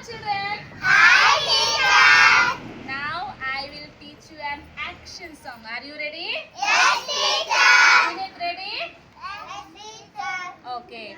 children. Hi, teacher. Now I will teach you an action song. Are you ready? Yes, teacher. Vinith, ready? Yes, teacher. Okay.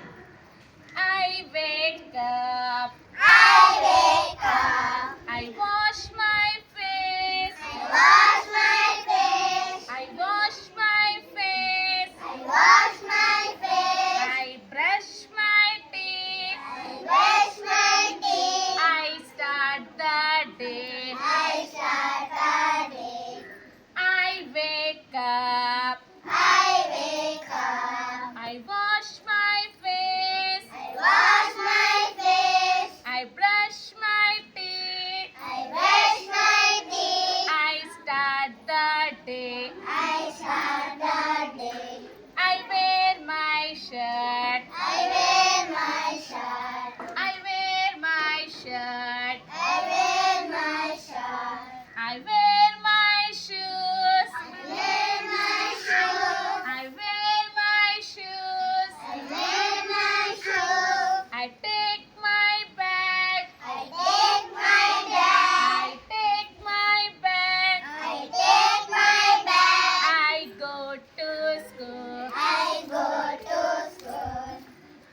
I wake up. I wake up. I wash my face. I wash my face. I wash my face. I wash my face. I brush my teeth. I brush my teeth. I start the day. I start the day. I wake up. I wake up. I wash my face. I wash my face. I brush my teeth. I brush my teeth. I start the day. I start the day. I wear my shirt. I wear my shirt. I wear my shirt. I wear my shirt. I wear my shoes. I wear my shoes. I wear my shoes. I wear my shoes. I take my bag. I take my I bag. take my bag. I take my bag. I go to school. I go to school.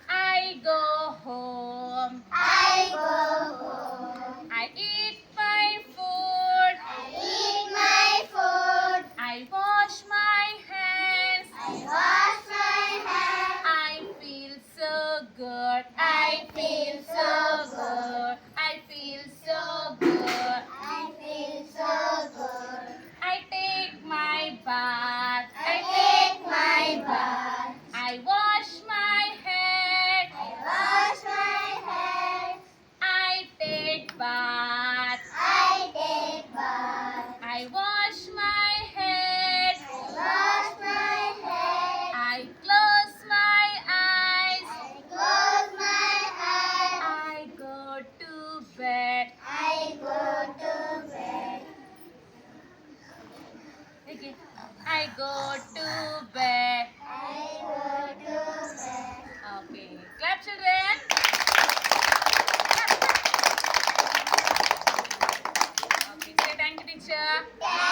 I go home. I go home. I eat my food. I eat my food. I wash my hands. I wash my hands. I feel so good. I feel so good. I feel so good. I feel so good. I take my bath. I take my bath. I wash my head. I wash my head. I take bath. I take bath. I wash my head. I wash my head. I close my eyes. I close my eyes. I go to bed. I go to bed. Okay. I go to bed. I go to bed. Okay. Clap, children. Okay. Say thank you, teacher. Thank